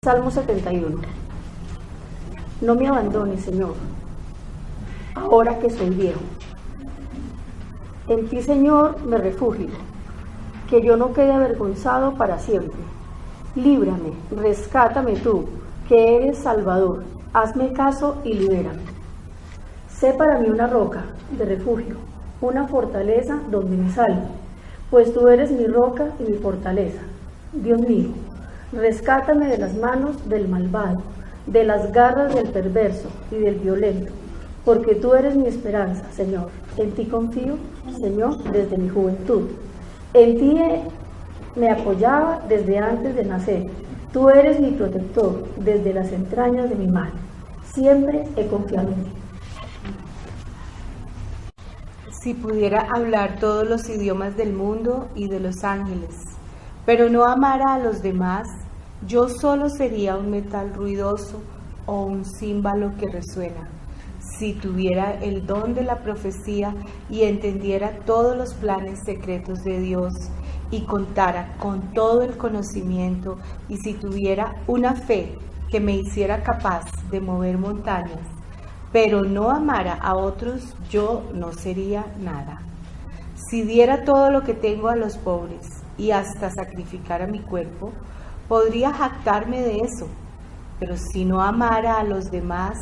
Salmo 71. No me abandones, Señor, ahora que soy viejo. En ti, Señor, me refugio, que yo no quede avergonzado para siempre. Líbrame, rescátame tú, que eres Salvador. Hazme caso y libérame. Sé para mí una roca de refugio, una fortaleza donde me salve, pues tú eres mi roca y mi fortaleza. Dios mío, rescátame de las manos del malvado, de las garras del perverso y del violento, porque tú eres mi esperanza, Señor. En ti confío, Señor, desde mi juventud. En ti me apoyaba desde antes de nacer. Tú eres mi protector desde las entrañas de mi madre. Siempre he confiado en ti. Si pudiera hablar todos los idiomas del mundo y de los ángeles, pero no amara a los demás, yo solo sería un metal ruidoso o un címbalo que resuena. Si tuviera el don de la profecía y entendiera todos los planes secretos de Dios y contara con todo el conocimiento, y si tuviera una fe que me hiciera capaz de mover montañas, pero no amara a otros, yo no sería nada. Si diera todo lo que tengo a los pobres y hasta sacrificara mi cuerpo, podría jactarme de eso, pero si no amara a los demás,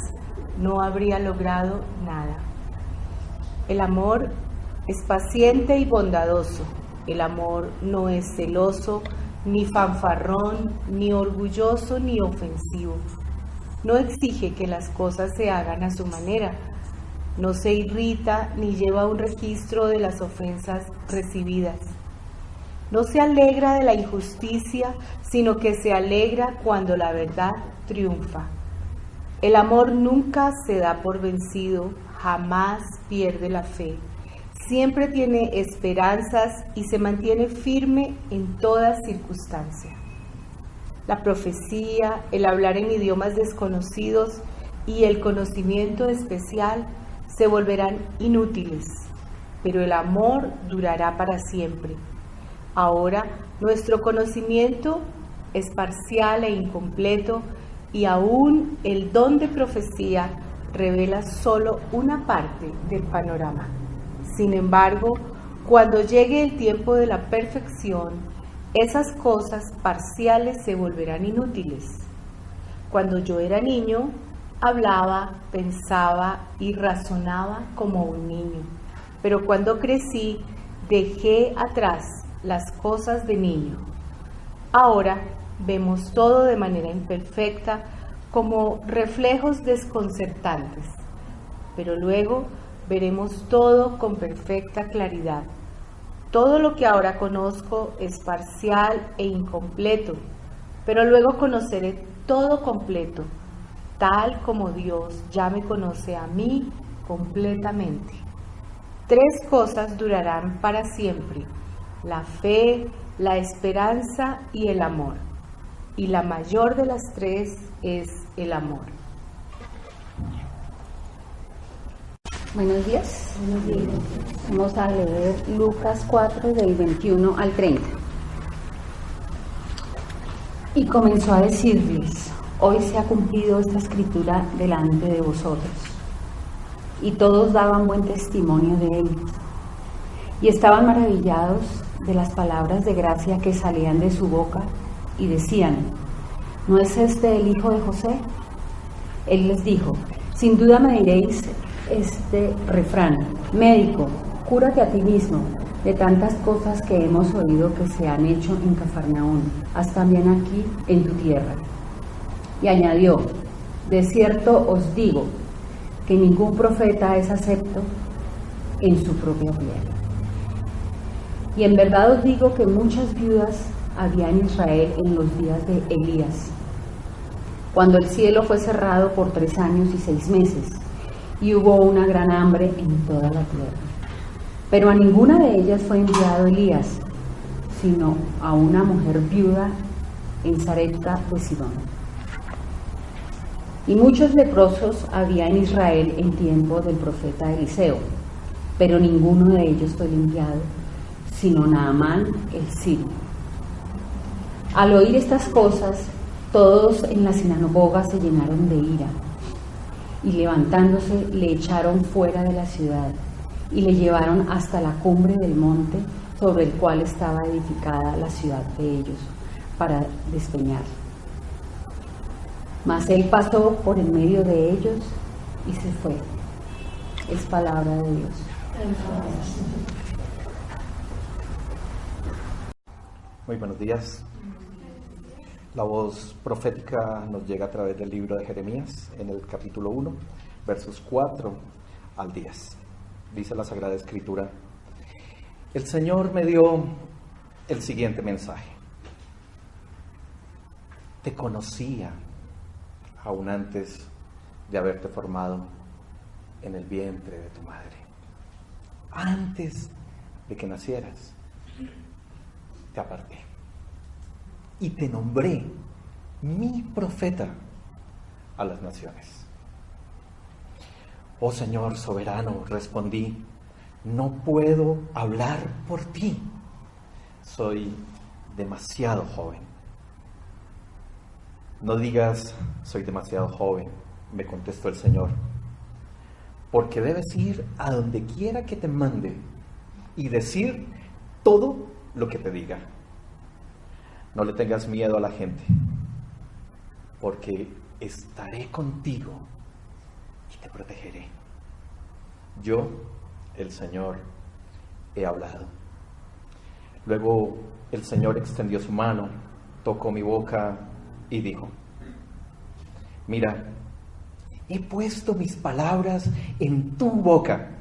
no habría logrado nada. El amor es paciente y bondadoso. El amor no es celoso, ni fanfarrón, ni orgulloso, ni ofensivo. No exige que las cosas se hagan a su manera. No se irrita ni lleva un registro de las ofensas recibidas. No se alegra de la injusticia, sino que se alegra cuando la verdad triunfa. El amor nunca se da por vencido, jamás pierde la fe. Siempre tiene esperanzas y se mantiene firme en toda circunstancia. La profecía, el hablar en idiomas desconocidos y el conocimiento especial se volverán inútiles, pero el amor durará para siempre. Ahora, nuestro conocimiento es parcial e incompleto, y aún el don de profecía revela solo una parte del panorama. Sin embargo, cuando llegue el tiempo de la perfección, esas cosas parciales se volverán inútiles. Cuando yo era niño, hablaba, pensaba y razonaba como un niño, pero cuando crecí, dejé atrás las cosas de niño. Ahora vemos todo de manera imperfecta, como reflejos desconcertantes, pero luego veremos todo con perfecta claridad. Todo lo que ahora conozco es parcial e incompleto, pero luego conoceré todo completo, tal como Dios ya me conoce a mí completamente. 3 cosas durarán para siempre: la fe, la esperanza y el amor. Y la mayor de las 3 es el amor. Buenos días. Buenos días. Vamos a leer Lucas 4 del 21 al 30. Y comenzó a decirles: hoy se ha cumplido esta escritura delante de vosotros. Y todos daban buen testimonio de él. Y estaban maravillados de las palabras de gracia que salían de su boca, y decían: ¿no es este el hijo de José? Él les dijo: sin duda me diréis este refrán: médico, cúrate a ti mismo, de tantas cosas que hemos oído que se han hecho en Cafarnaúm, haz también aquí en tu tierra. Y añadió: de cierto os digo que ningún profeta es acepto en su propia tierra. Y en verdad os digo que muchas viudas había en Israel en los días de Elías, cuando el cielo fue cerrado por 3 años y 6 meses, y hubo una gran hambre en toda la tierra. Pero a ninguna de ellas fue enviado Elías, sino a una mujer viuda en Sarepta de Sidón. Y muchos leprosos había en Israel en tiempo del profeta Eliseo, pero ninguno de ellos fue limpiado, sino Naamán el sirio. Al oír estas cosas, Todos en la sinagoga se llenaron de ira y levantándose le echaron fuera de la ciudad y le llevaron hasta la cumbre del monte sobre el cual estaba edificada la ciudad de ellos, para despeñarla. Mas él pasó por en medio de ellos y se fue. Es palabra de Dios. Muy buenos días. La voz profética nos llega a través del libro de Jeremías, en el capítulo 1, versos 4 al 10. Dice la Sagrada Escritura: el Señor me dio el siguiente mensaje. Te conocía aún antes de haberte formado en el vientre de tu madre. Antes de que nacieras, te aparté y te nombré mi profeta a las naciones. Oh Señor soberano, respondí, no puedo hablar por ti, soy demasiado joven. No digas, soy demasiado joven, me contestó el Señor, porque debes ir a donde quiera que te mande y decir todo lo que te diga. No le tengas miedo a la gente, porque estaré contigo y te protegeré. Yo, el Señor, he hablado. Luego el Señor extendió su mano, tocó mi boca y dijo: mira, he puesto mis palabras en tu boca.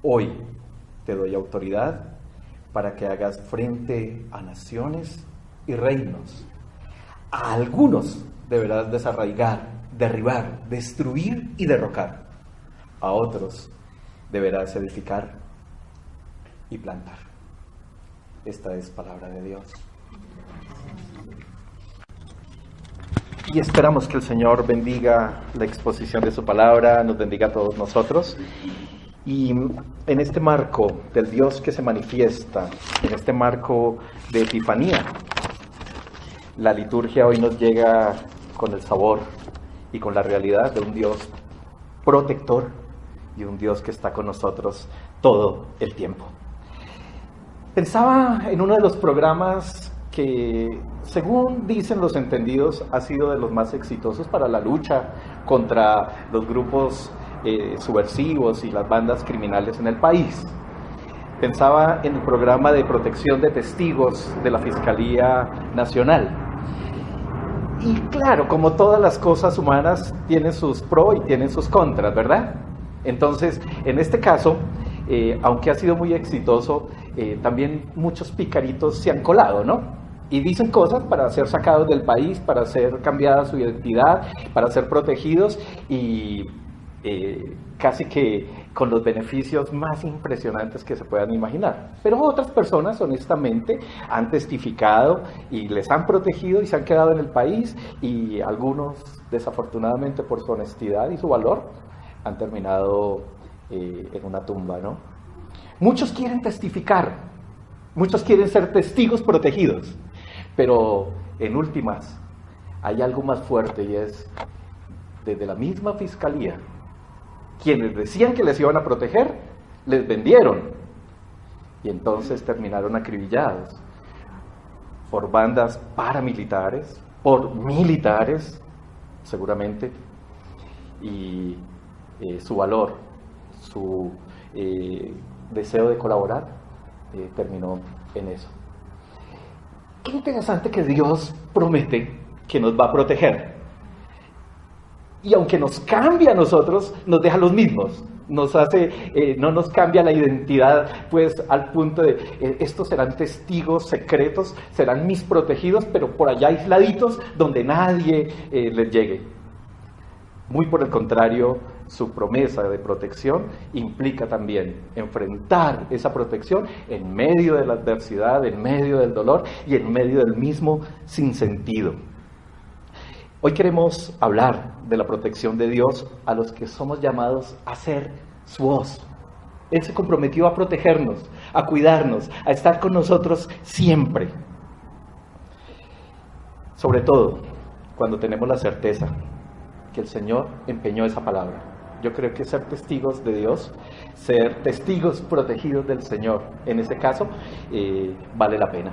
Hoy te doy autoridad para que hagas frente a naciones y reinos. A algunos deberás desarraigar, derribar, destruir y derrocar. A otros deberás edificar y plantar. Esta es palabra de Dios. Y esperamos que el Señor bendiga la exposición de su palabra, nos bendiga a todos nosotros. Y en este marco del Dios que se manifiesta, en este marco de Epifanía, la liturgia hoy nos llega con el sabor y con la realidad de un Dios protector y un Dios que está con nosotros todo el tiempo. Pensaba en uno de los programas que, según dicen los entendidos, ha sido de los más exitosos para la lucha contra los grupos subversivos y las bandas criminales en el país. Pensaba en el programa de protección de testigos de la Fiscalía Nacional. Y claro, como todas las cosas humanas, tienen sus pros y tienen sus contras, ¿verdad? Entonces, en este caso, aunque ha sido muy exitoso, también muchos picaritos se han colado, ¿no? Y dicen cosas para ser sacados del país, para ser cambiada su identidad, para ser protegidos y casi que con los beneficios más impresionantes que se puedan imaginar. Pero otras personas, honestamente, han testificado y les han protegido y se han quedado en el país, y algunos, desafortunadamente, por su honestidad y su valor, han terminado en una tumba, ¿no? Muchos quieren testificar, muchos quieren ser testigos protegidos, pero en últimas hay algo más fuerte, y es desde la misma fiscalía. Quienes decían que les iban a proteger, les vendieron. Y entonces terminaron acribillados por bandas paramilitares, por militares, seguramente. Y su valor, su deseo de colaborar, terminó en eso. Qué interesante que Dios promete que nos va a proteger. Y aunque nos cambia a nosotros, nos deja los mismos. Nos hace, no nos cambia la identidad, pues al punto de, estos serán testigos secretos, serán mis protegidos, pero por allá aisladitos, donde nadie les llegue. Muy por el contrario, su promesa de protección implica también enfrentar esa protección en medio de la adversidad, en medio del dolor y en medio del mismo sinsentido. Hoy queremos hablar de la protección de Dios a los que somos llamados a ser su voz. Él se comprometió a protegernos, a cuidarnos, a estar con nosotros siempre. Sobre todo, cuando tenemos la certeza que el Señor empeñó esa palabra. Yo creo que ser testigos de Dios, ser testigos protegidos del Señor, en ese caso, vale la pena.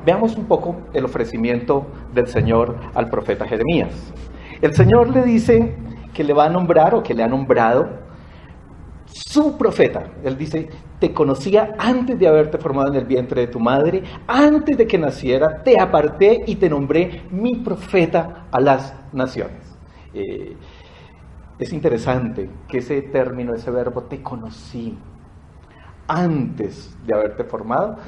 Veamos un poco el ofrecimiento del Señor al profeta Jeremías. El Señor le dice que le va a nombrar, o que le ha nombrado, su profeta. Él dice: te conocía antes de haberte formado en el vientre de tu madre, antes de que naciera, te aparté y te nombré mi profeta a las naciones. Es interesante que ese término, ese verbo, te conocí antes de haberte formado,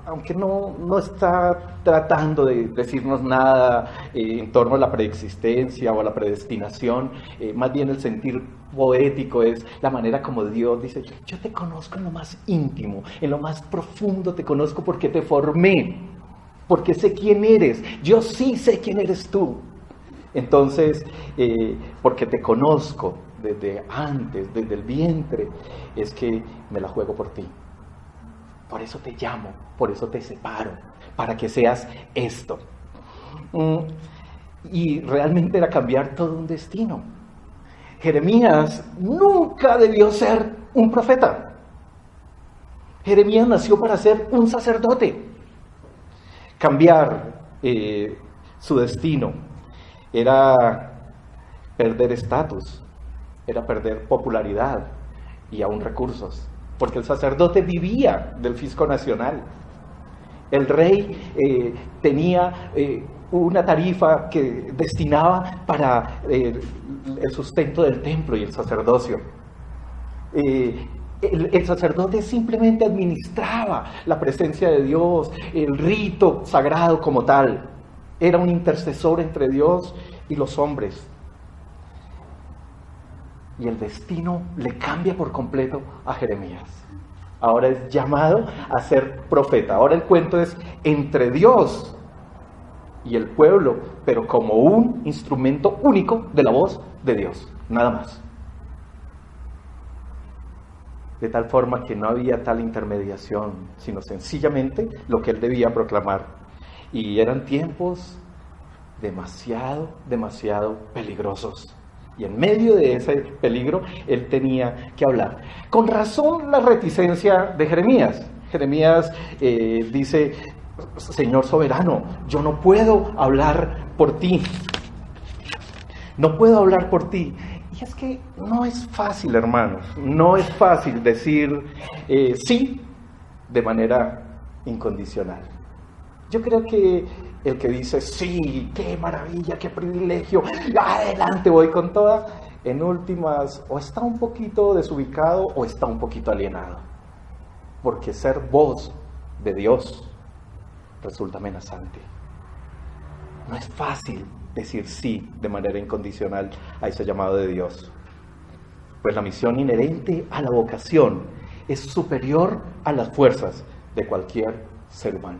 aunque no está tratando de decirnos nada en torno a la preexistencia o a la predestinación, más bien el sentir poético es la manera como Dios dice: yo te conozco en lo más íntimo, en lo más profundo te conozco porque te formé, porque sé quién eres, yo sí sé quién eres tú. Entonces, porque te conozco desde antes, desde el vientre, es que me la juego por ti. Por eso te llamo, por eso te separo, para que seas esto. Y realmente era cambiar todo un destino. Jeremías nunca debió ser un profeta. Jeremías nació para ser un sacerdote. Cambiar su destino era perder estatus, era perder popularidad y aún recursos, porque el sacerdote vivía del fisco nacional. El rey tenía una tarifa que destinaba para el sustento del templo y el sacerdocio. El sacerdote simplemente administraba la presencia de Dios, el rito sagrado como tal. Era un intercesor entre Dios y los hombres. Y el destino le cambia por completo a Jeremías. Ahora es llamado a ser profeta. Ahora el cuento es entre Dios y el pueblo, pero como un instrumento único de la voz de Dios, nada más. De tal forma que no había tal intermediación, sino sencillamente lo que él debía proclamar. Y eran tiempos demasiado peligrosos. Y en medio de ese peligro, él tenía que hablar. Con razón la reticencia de Jeremías. Jeremías dice: Señor soberano, yo no puedo hablar por ti. No puedo hablar por ti. Y es que no es fácil, hermanos. No es fácil decir sí de manera incondicional. Yo creo que el que dice sí, qué maravilla, qué privilegio, adelante, voy con toda, en últimas o está un poquito desubicado o está un poquito alienado. Porque ser voz de Dios resulta amenazante. No es fácil decir sí de manera incondicional a ese llamado de Dios. Pues la misión inherente a la vocación es superior a las fuerzas de cualquier ser humano.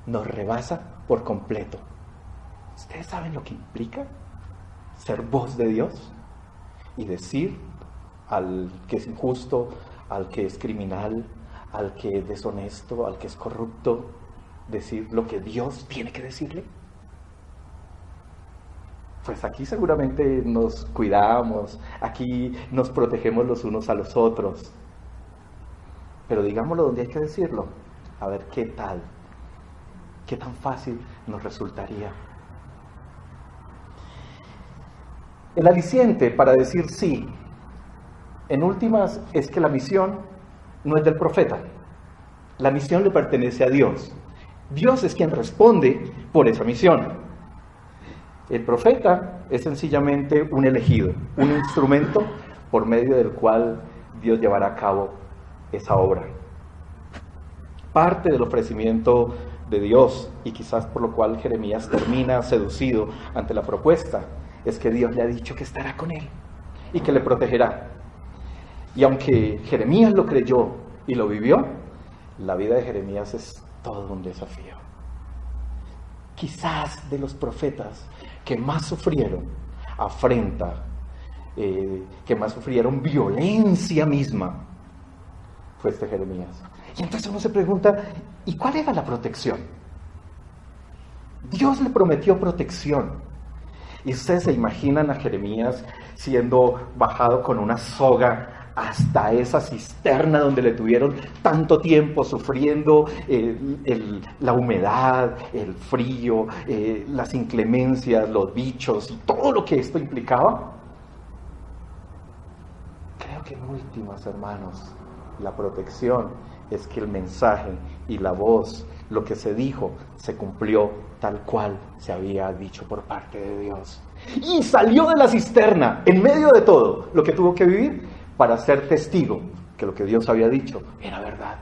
Nos rebasa por completo. ¿Ustedes saben lo que implica ser voz de Dios? Y decir al que es injusto, al que es criminal, al que es deshonesto, al que es corrupto, decir lo que Dios tiene que decirle. Pues aquí seguramente nos cuidamos, aquí nos protegemos los unos a los otros. Pero digámoslo donde hay que decirlo, a ver qué tal. ¿Qué tan fácil nos resultaría? El aliciente para decir sí, en últimas, es que la misión no es del profeta. La misión le pertenece a Dios. Dios es quien responde por esa misión. El profeta es sencillamente un elegido, un instrumento por medio del cual Dios llevará a cabo esa obra. Parte del ofrecimiento de Dios, y quizás por lo cual Jeremías termina seducido ante la propuesta, es que Dios le ha dicho que estará con él y que le protegerá. Y aunque Jeremías lo creyó y lo vivió, la vida de Jeremías es todo un desafío. Quizás de los profetas que más sufrieron afrenta, que más sufrieron violencia misma, fue este Jeremías. Y entonces uno se pregunta, ¿y cuál era la protección? Dios le prometió protección. Y ustedes se imaginan a Jeremías siendo bajado con una soga hasta esa cisterna donde le tuvieron tanto tiempo sufriendo la humedad, el frío, las inclemencias, los bichos y todo lo que esto implicaba. Creo que en últimas, hermanos, la protección es que el mensaje y la voz, lo que se dijo, se cumplió tal cual se había dicho por parte de Dios. Y salió de la cisterna, en medio de todo lo que tuvo que vivir, para ser testigo que lo que Dios había dicho era verdad.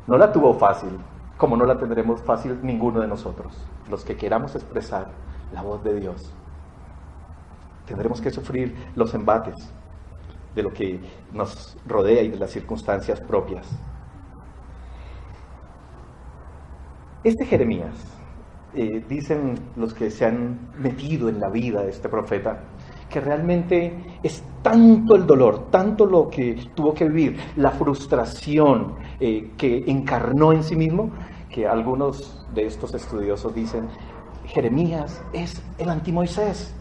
No la tuvo fácil, como no la tendremos fácil ninguno de nosotros, los que queramos expresar la voz de Dios. Tendremos que sufrir los embates de lo que nos rodea y de las circunstancias propias. Este Jeremías, dicen los que se han metido en la vida de este profeta, que realmente es tanto el dolor, tanto lo que tuvo que vivir, la frustración que encarnó en sí mismo, que algunos de estos estudiosos dicen, Jeremías es el anti-Moisés.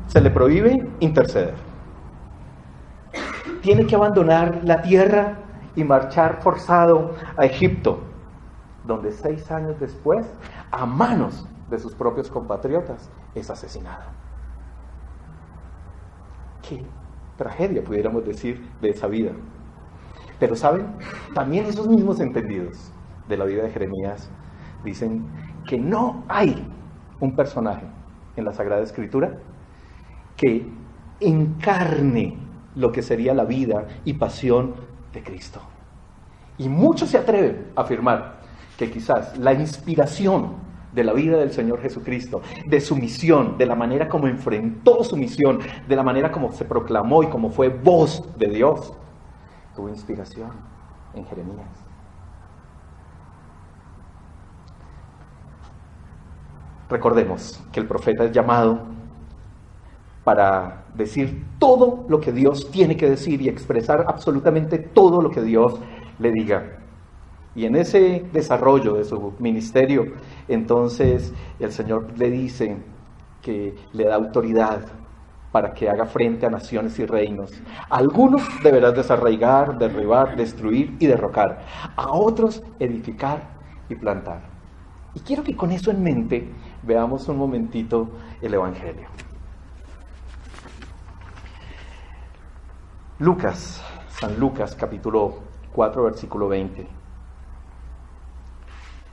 Se le prohíbe interceder. Tiene que abandonar la tierra y marchar forzado a Egipto, donde 6 años después, a manos de sus propios compatriotas, es asesinado. Qué tragedia, pudiéramos decir, de esa vida. Pero ¿saben? También esos mismos entendidos de la vida de Jeremías dicen que no hay un personaje en la Sagrada Escritura que encarne lo que sería la vida y pasión de Cristo. Y muchos se atreven a afirmar que quizás la inspiración de la vida del Señor Jesucristo, de su misión, de la manera como enfrentó su misión, de la manera como se proclamó y como fue voz de Dios, tuvo inspiración en Jeremías. Recordemos que el profeta es llamado para decir todo lo que Dios tiene que decir y expresar absolutamente todo lo que Dios le diga. Y en ese desarrollo de su ministerio, entonces el Señor le dice que le da autoridad para que haga frente a naciones y reinos. A algunos deberás desarraigar, derribar, destruir y derrocar. A otros edificar y plantar. Y quiero que con eso en mente veamos un momentito el Evangelio. Lucas, San Lucas, capítulo 4, versículo 20.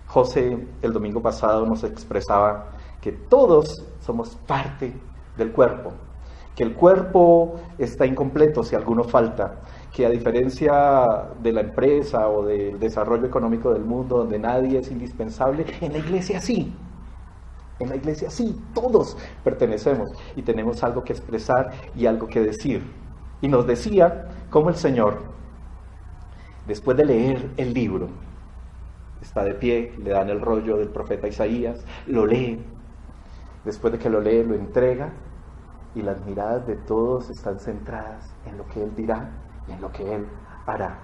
José el domingo pasado nos expresaba que todos somos parte del cuerpo, que el cuerpo está incompleto si alguno falta, que a diferencia de la empresa o del desarrollo económico del mundo donde nadie es indispensable, en la iglesia sí. En la iglesia sí, todos pertenecemos y tenemos algo que expresar y algo que decir. Y nos decía cómo el Señor, después de leer el libro, está de pie, le dan el rollo del profeta Isaías, lo lee, después de que lo lee, lo entrega, y las miradas de todos están centradas en lo que Él dirá y en lo que Él hará.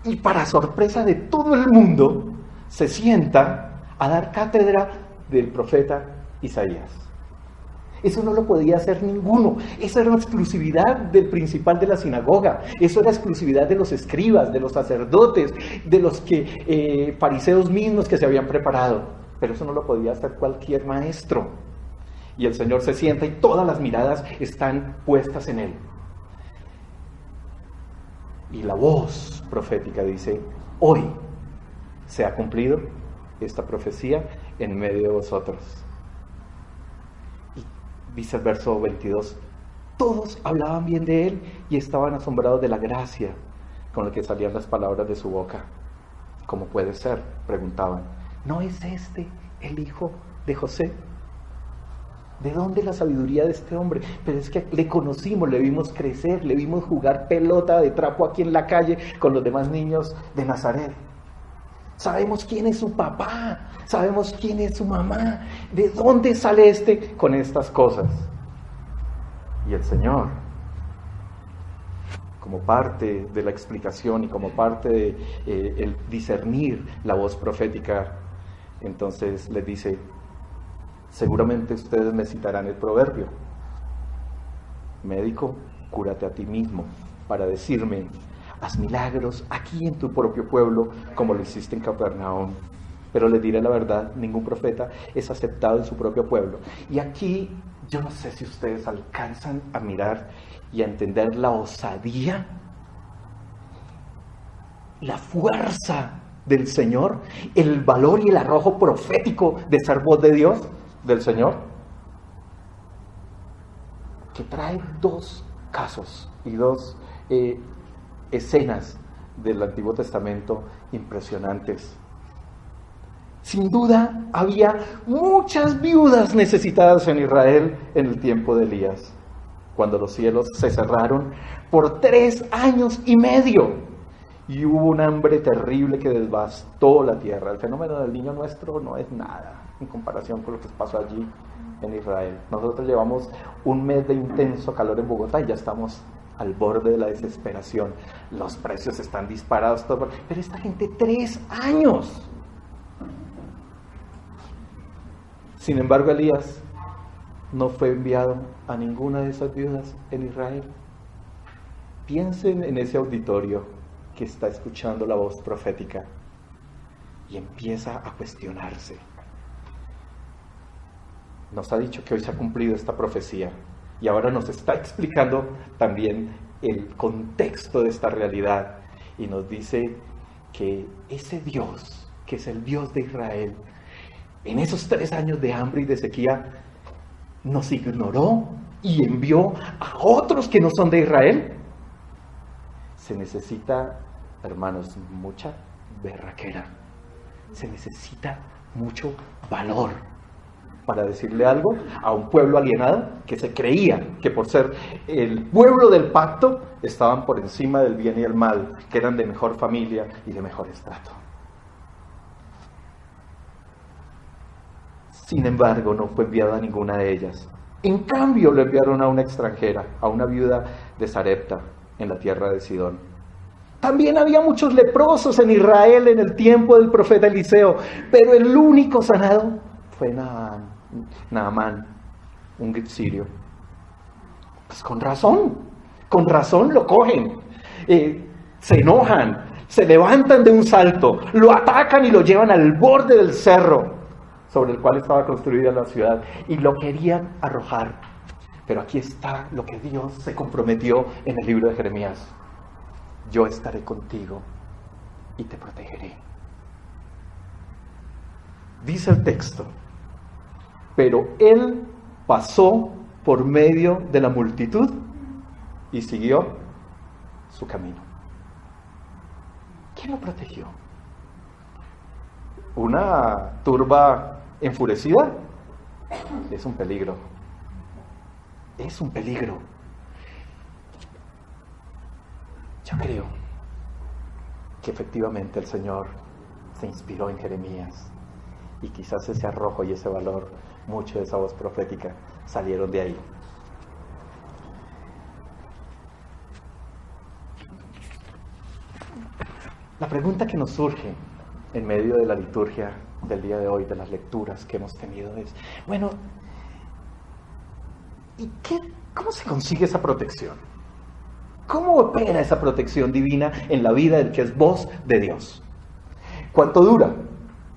Y para sorpresa de todo el mundo, se sienta a dar cátedra del profeta Isaías. Eso no lo podía hacer ninguno. Eso era una exclusividad del principal de la sinagoga. Eso era exclusividad de los escribas, de los sacerdotes, de los fariseos mismos que se habían preparado. Pero eso no lo podía hacer cualquier maestro. Y el Señor se sienta y todas las miradas están puestas en Él. Y la voz profética dice, hoy se ha cumplido esta profecía en medio de vosotros. Dice el verso 22, todos hablaban bien de Él y estaban asombrados de la gracia con la que salían las palabras de su boca. ¿Cómo puede ser?, preguntaban. ¿No es este el hijo de José? ¿De dónde la sabiduría de este hombre? Pero es que le conocimos, le vimos crecer, le vimos jugar pelota de trapo aquí en la calle con los demás niños de Nazaret. Sabemos quién es su papá, sabemos quién es su mamá, de dónde sale este con estas cosas. Y el Señor, como parte de la explicación y como parte de el discernir la voz profética, entonces les dice, seguramente ustedes me citarán el proverbio, médico, cúrate a ti mismo, para decirme, haz milagros aquí en tu propio pueblo, como lo hiciste en Capernaum. Pero les diré la verdad, ningún profeta es aceptado en su propio pueblo. Y aquí, yo no sé si ustedes alcanzan a mirar y a entender la osadía, la fuerza del Señor, el valor y el arrojo profético de ser voz de Dios, del Señor, que trae dos casos y dos escenas del Antiguo Testamento impresionantes. Sin duda, había muchas viudas necesitadas en Israel en el tiempo de Elías, cuando los cielos se cerraron por 3 años y medio y hubo un hambre terrible que devastó la tierra. El fenómeno del niño nuestro no es nada en comparación con lo que pasó allí en Israel. Nosotros llevamos un mes de intenso calor en Bogotá y ya estamos al borde de la desesperación. Los precios están disparados, todo, pero esta gente 3 años. Sin embargo, Elías no fue enviado a ninguna de esas viudas en Israel. Piensen en ese auditorio que está escuchando la voz profética y empieza a cuestionarse. Nos ha dicho que hoy se ha cumplido esta profecía y ahora nos está explicando también el contexto de esta realidad y nos dice que ese Dios, que es el Dios de Israel, en esos 3 años de hambre y de sequía, nos ignoró y envió a otros que no son de Israel. Se necesita, hermanos, mucha berraquera. Se necesita mucho valor para decirle algo a un pueblo alienado que se creía que por ser el pueblo del pacto estaban por encima del bien y el mal, que eran de mejor familia y de mejor estrato. Sin embargo, no fue enviado a ninguna de ellas. En cambio, lo enviaron a una extranjera, a una viuda de Sarepta, en la tierra de Sidón. También había muchos leprosos en Israel en el tiempo del profeta Eliseo, pero el único sanado fue Naamán, un sirio. Pues con razón lo cogen, se enojan, se levantan de un salto, lo atacan y lo llevan al borde del cerro sobre el cual estaba construida la ciudad, y lo querían arrojar. Pero aquí está lo que Dios se comprometió en el libro de Jeremías. Yo estaré contigo y te protegeré. Dice el texto, pero él pasó por medio de la multitud y siguió su camino. ¿Quién lo protegió? ¿Una turba enfurecida? Es un peligro. Es un peligro. Yo creo que efectivamente el Señor se inspiró en Jeremías y quizás ese arrojo y ese valor, mucho de esa voz profética, salieron de ahí. La pregunta que nos surge en medio de la liturgia del día de hoy, de las lecturas que hemos tenido, es, bueno, ¿y cómo se consigue esa protección? ¿Cómo opera esa protección divina en la vida del que es voz de Dios? ¿Cuánto dura?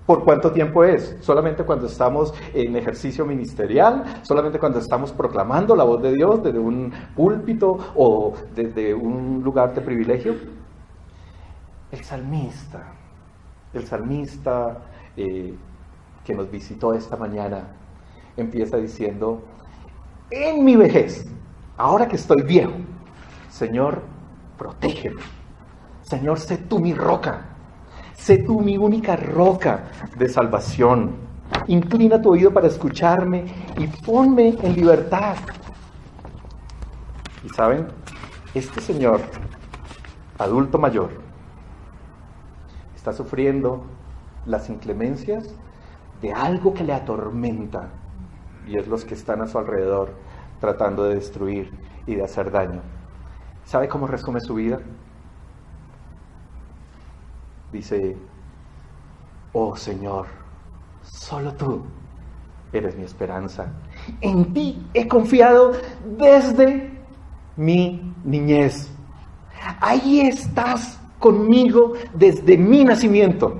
¿Por cuánto tiempo es? ¿Solamente cuando estamos en ejercicio ministerial? ¿Solamente cuando estamos proclamando la voz de Dios desde un púlpito o desde un lugar de privilegio? El salmista que nos visitó esta mañana empieza diciendo, en mi vejez, ahora que estoy viejo, Señor, protégeme. Señor, sé tú mi roca. Sé tú mi única roca de salvación. Inclina tu oído para escucharme y ponme en libertad. Y saben, este señor, adulto mayor, está sufriendo las inclemencias de algo que le atormenta, y es los que están a su alrededor tratando de destruir y de hacer daño. ¿Sabe cómo resume su vida? Dice: oh Señor, solo tú eres mi esperanza. En ti he confiado desde mi niñez. Ahí estás conmigo desde mi nacimiento.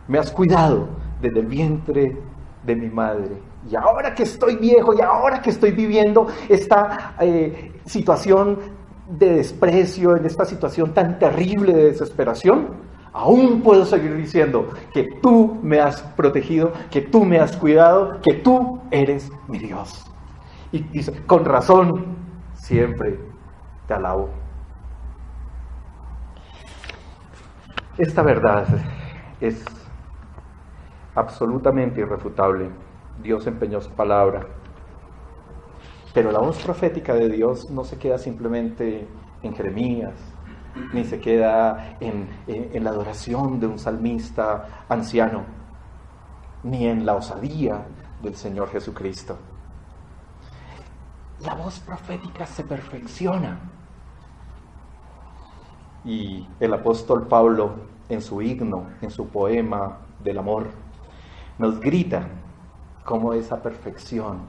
Me has cuidado desde el vientre de mi madre. Y ahora que estoy viejo y ahora que estoy viviendo esta situación de desprecio, en esta situación tan terrible de desesperación, aún puedo seguir diciendo que tú me has protegido, que tú me has cuidado, que tú eres mi Dios. Y dice: con razón, siempre te alabo. Esta verdad es absolutamente irrefutable. Dios empeñó su palabra. Pero la voz profética de Dios no se queda simplemente en Jeremías, ni se queda en la adoración de un salmista anciano, ni en la osadía del Señor Jesucristo. La voz profética se perfecciona. Y el apóstol Pablo, en su himno, en su poema del amor, nos grita cómo esa perfección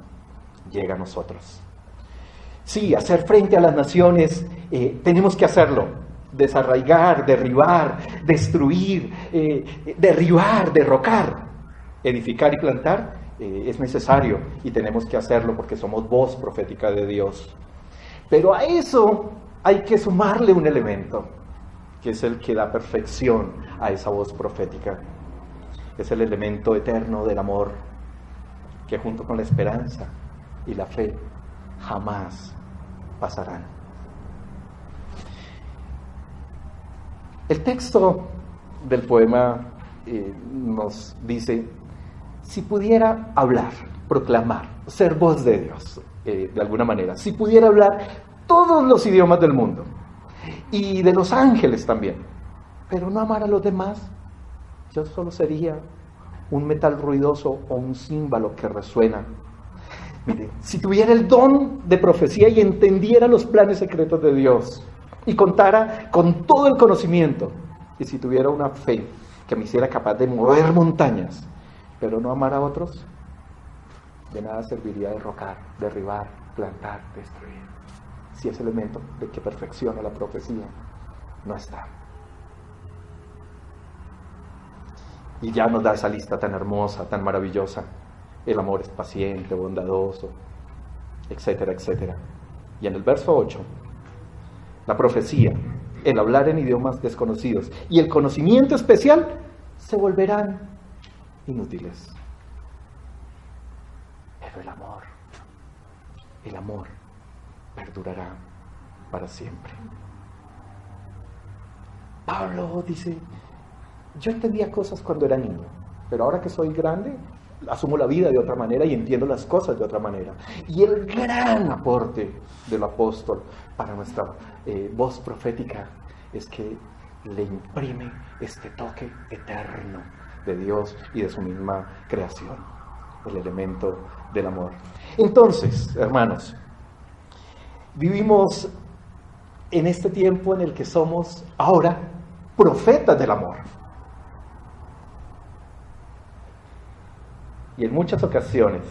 llega a nosotros. Sí, hacer frente a las naciones, tenemos que hacerlo. Desarraigar, derribar, destruir, derribar, derrocar, edificar y plantar, es necesario y tenemos que hacerlo porque somos voz profética de Dios. Pero a eso hay que sumarle un elemento, que es el que da perfección a esa voz profética. Es el elemento eterno del amor, que junto con la esperanza y la fe jamás pasarán. El texto del poema nos dice: si pudiera hablar, proclamar, ser voz de Dios, de alguna manera, si pudiera hablar todos los idiomas del mundo y de los ángeles también, pero no amar a los demás, yo solo sería un metal ruidoso o un címbalo que resuena. Mire, si tuviera el don de profecía y entendiera los planes secretos de Dios y contara con todo el conocimiento, y si tuviera una fe que me hiciera capaz de mover montañas, pero no amar a otros, de nada serviría derrocar, derribar, plantar, destruir, si ese elemento de que perfecciona la profecía no está. Y ya nos da esa lista tan hermosa, tan maravillosa. El amor es paciente, bondadoso, etcétera, etcétera. Y en el verso 8, la profecía, el hablar en idiomas desconocidos y el conocimiento especial se volverán inútiles. Pero el amor perdurará para siempre. Pablo dice: yo entendía cosas cuando era niño, pero ahora que soy grande, asumo la vida de otra manera y entiendo las cosas de otra manera. Y el gran aporte del apóstol para nuestra voz profética es que le imprime este toque eterno de Dios y de su misma creación, el elemento del amor. Entonces, hermanos, vivimos en este tiempo en el que somos ahora profetas del amor. Y en muchas ocasiones,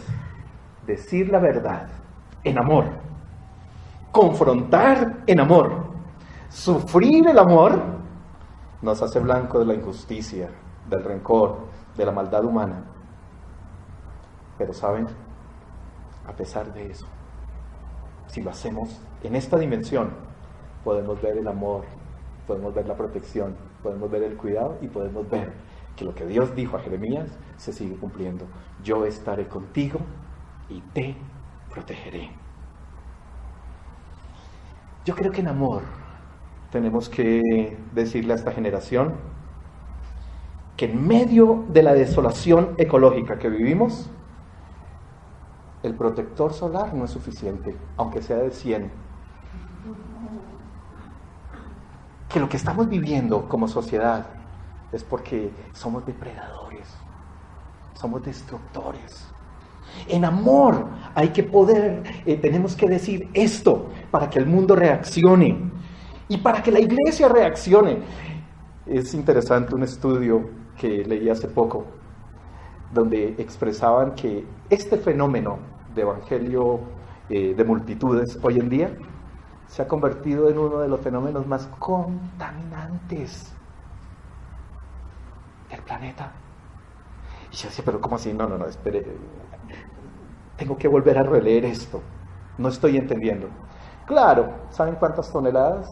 decir la verdad en amor, confrontar en amor, sufrir el amor, nos hace blanco de la injusticia, del rencor, de la maldad humana. Pero ¿saben? A pesar de eso, si lo hacemos en esta dimensión, podemos ver el amor, podemos ver la protección, podemos ver el cuidado y podemos ver que lo que Dios dijo a Jeremías se sigue cumpliendo. Yo estaré contigo y te protegeré. Yo creo que en amor tenemos que decirle a esta generación que en medio de la desolación ecológica que vivimos, el protector solar no es suficiente, aunque sea de 100. Que lo que estamos viviendo como sociedad es porque somos depredadores, somos destructores. En amor hay que poder, tenemos que decir esto para que el mundo reaccione, y para que la iglesia reaccione. Es interesante un estudio que leí hace poco, donde expresaban que este fenómeno de evangelio de multitudes hoy en día se ha convertido en uno de los fenómenos más contaminantes del planeta. Y yo decía, pero ¿cómo así? No, espere, tengo que volver a releer esto, no estoy entendiendo. Claro, ¿saben cuántas toneladas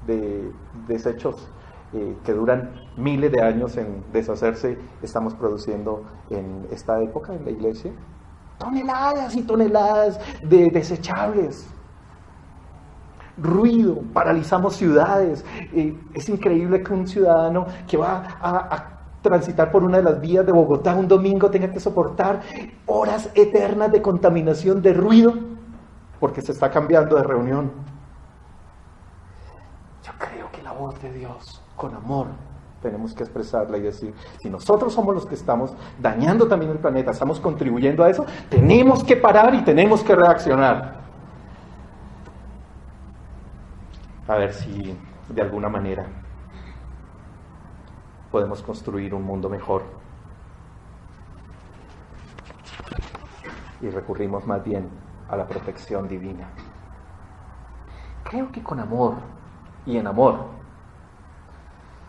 de desechos que duran miles de años en deshacerse estamos produciendo en esta época en la iglesia? Toneladas y toneladas de desechables. Ruido, paralizamos ciudades. Es increíble que un ciudadano que va a transitar por una de las vías de Bogotá un domingo tenga que soportar horas eternas de contaminación, de ruido, porque se está cambiando de reunión. Yo creo que la voz de Dios, con amor, tenemos que expresarla y decir, si nosotros somos los que estamos dañando también el planeta, estamos contribuyendo a eso, tenemos que parar y tenemos que reaccionar. A ver si de alguna manera podemos construir un mundo mejor. Y recurrimos más bien a la protección divina. Creo que con amor y en amor,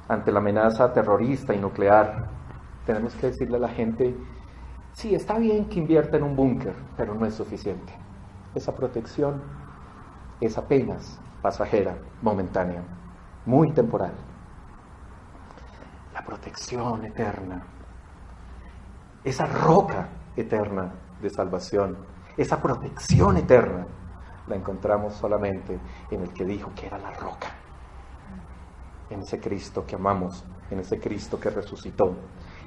ante la amenaza terrorista y nuclear, tenemos que decirle a la gente, sí, está bien que invierta en un búnker, pero no es suficiente. Esa protección es apenas pasajera, momentánea, muy temporal. La protección eterna, esa roca eterna de salvación, esa protección eterna, la encontramos solamente en el que dijo que era la roca, en ese Cristo que amamos, en ese Cristo que resucitó,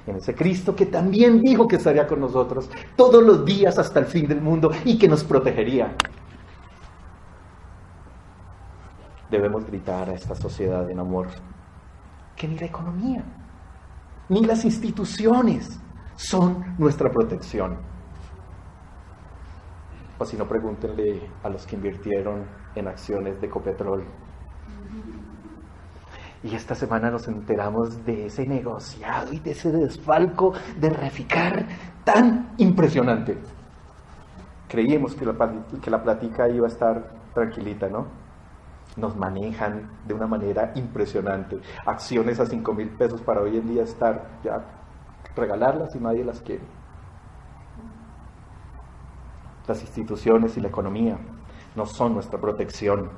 en ese Cristo que también dijo que estaría con nosotros todos los días hasta el fin del mundo y que nos protegería. Debemos gritar a esta sociedad en amor que ni la economía, ni las instituciones son nuestra protección. O si no, pregúntenle a los que invirtieron en acciones de Ecopetrol. Y esta semana nos enteramos de ese negociado y de ese desfalco de Reficar tan impresionante. Creímos que la plática iba a estar tranquilita, ¿no? Nos manejan de una manera impresionante. Acciones a 5,000 pesos para hoy en día estar, ya regalarlas y nadie las quiere. Las instituciones y la economía no son nuestra protección.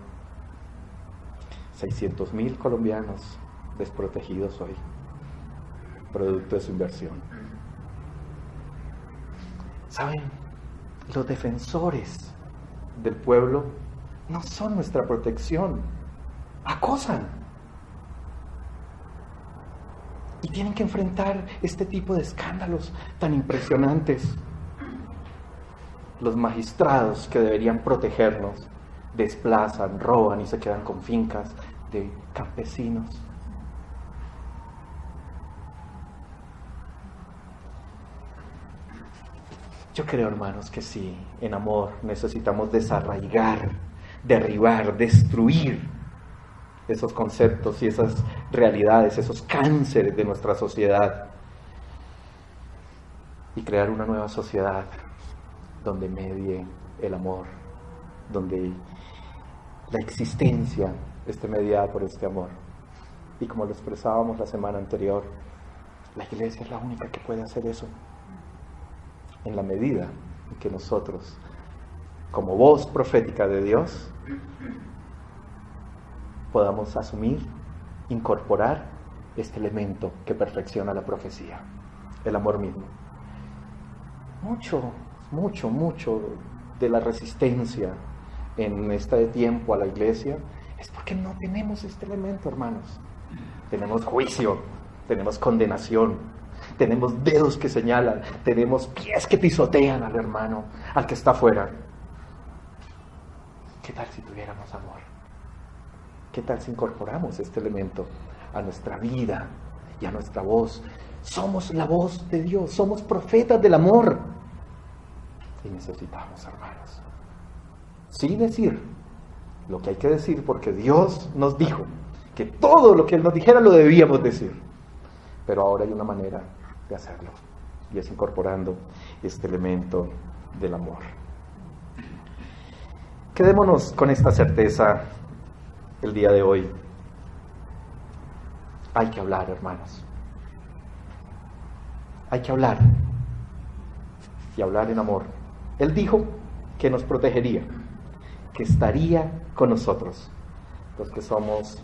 600,000 colombianos desprotegidos hoy, producto de su inversión. ¿Saben? Los defensores del pueblo no son nuestra protección, acosan. Y tienen que enfrentar este tipo de escándalos tan impresionantes. Los magistrados que deberían protegernos desplazan, roban y se quedan con fincas de campesinos. Yo creo, hermanos, que sí, en amor necesitamos desarraigar, derribar, destruir esos conceptos y esas realidades, esos cánceres de nuestra sociedad y crear una nueva sociedad donde medie el amor, donde la existencia esté mediada por este amor. Y como lo expresábamos la semana anterior, la iglesia es la única que puede hacer eso, en la medida en que nosotros, como voz profética de Dios, podamos asumir, incorporar este elemento que perfecciona la profecía, el amor mismo. Mucho de la resistencia en este tiempo a la iglesia es porque no tenemos este elemento, hermanos. Tenemos juicio, tenemos condenación, tenemos dedos que señalan, tenemos pies que pisotean al hermano, al que está afuera. ¿Qué tal si tuviéramos amor? ¿Qué tal si incorporamos este elemento a nuestra vida y a nuestra voz? Somos la voz de Dios, somos profetas del amor. Y necesitamos, hermanos, sí decir lo que hay que decir, porque Dios nos dijo que todo lo que Él nos dijera lo debíamos decir. Pero ahora hay una manera de hacerlo, y es incorporando este elemento del amor. Quedémonos con esta certeza el día de hoy. Hay que hablar, hermanos. Hay que hablar. Y hablar en amor. Él dijo que nos protegería, que estaría con nosotros, los que somos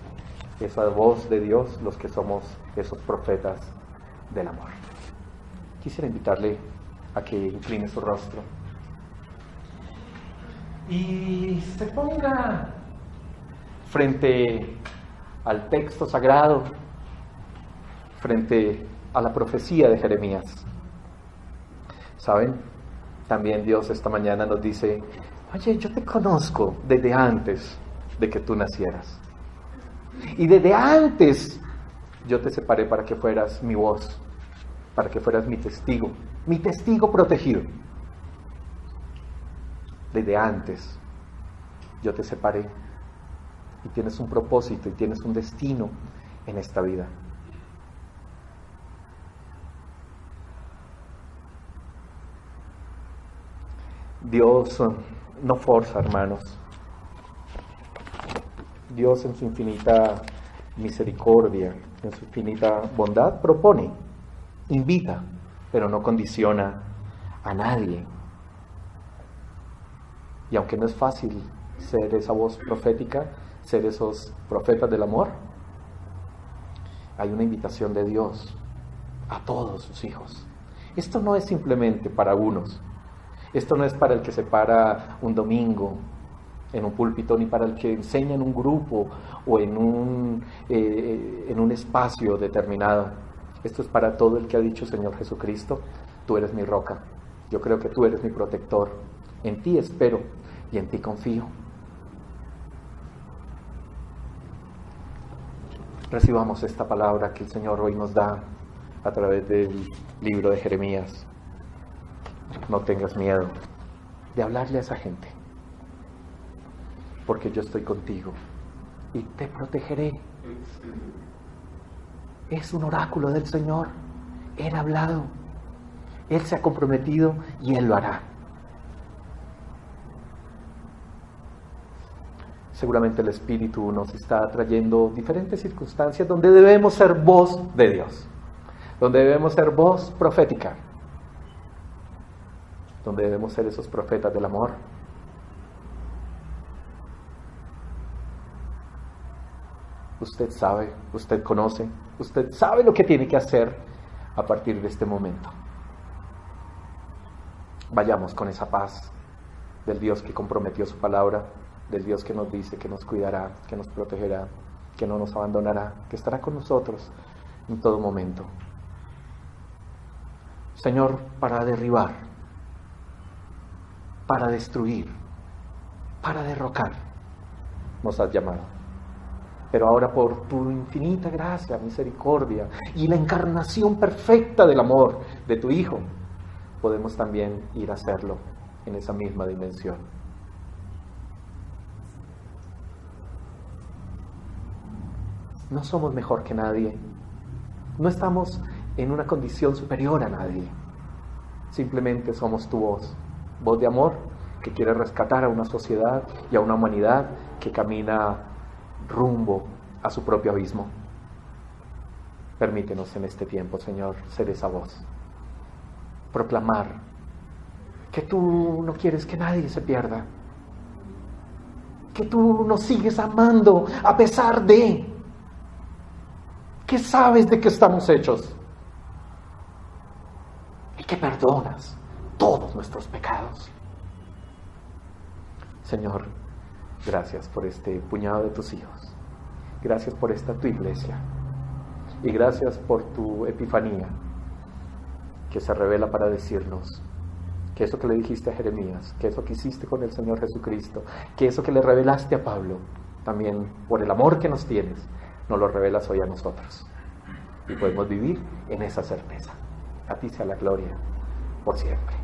esa voz de Dios, los que somos esos profetas del amor. Quisiera invitarle a que incline su rostro y se ponga frente al texto sagrado, frente a la profecía de Jeremías. ¿Saben? También Dios esta mañana nos dice: oye, yo te conozco desde antes de que tú nacieras. Y desde antes yo te separé para que fueras mi voz, para que fueras mi testigo protegido. Desde antes yo te separé, y tienes un propósito y tienes un destino en esta vida. Dios no forza, hermanos. Dios, en su infinita misericordia, en su infinita bondad, propone, invita, pero no condiciona a nadie. Y aunque no es fácil ser esa voz profética, ser esos profetas del amor, hay una invitación de Dios a todos sus hijos. Esto no es simplemente para unos. Esto no es para el que se para un domingo en un púlpito, ni para el que enseña en un grupo o en un espacio determinado. Esto es para todo el que ha dicho: Señor Jesucristo, tú eres mi roca. Yo creo que tú eres mi protector. En ti espero y en ti confío. Recibamos esta palabra que el Señor hoy nos da a través del libro de Jeremías. No tengas miedo de hablarle a esa gente, porque yo estoy contigo y te protegeré. Es un oráculo del Señor. Él ha hablado, Él se ha comprometido y Él lo hará. Seguramente el Espíritu nos está trayendo diferentes circunstancias donde debemos ser voz de Dios, donde debemos ser voz profética, donde debemos ser esos profetas del amor. Usted sabe, usted conoce, usted sabe lo que tiene que hacer a partir de este momento. Vayamos con esa paz del Dios que comprometió su palabra, del Dios que nos dice que nos cuidará, que nos protegerá, que no nos abandonará, que estará con nosotros en todo momento. Señor, para derribar, para destruir, para derrocar, nos has llamado. Pero ahora, por tu infinita gracia, misericordia y la encarnación perfecta del amor de tu Hijo, podemos también ir a hacerlo en esa misma dimensión. No somos mejor que nadie. No estamos en una condición superior a nadie. Simplemente somos tu voz. Voz de amor que quiere rescatar a una sociedad y a una humanidad que camina rumbo a su propio abismo. Permítenos en este tiempo, Señor, ser esa voz. Proclamar que tú no quieres que nadie se pierda. Que tú nos sigues amando a pesar de que sabes de qué estamos hechos. Y que perdonas todos nuestros pecados. Señor, gracias por este puñado de tus hijos. Gracias por esta tu iglesia. Y gracias por tu epifanía, que se revela para decirnos que eso que le dijiste a Jeremías, que eso que hiciste con el Señor Jesucristo, que eso que le revelaste a Pablo, también por el amor que nos tienes, nos lo revelas hoy a nosotros. Y podemos vivir en esa certeza. A ti sea la gloria por siempre.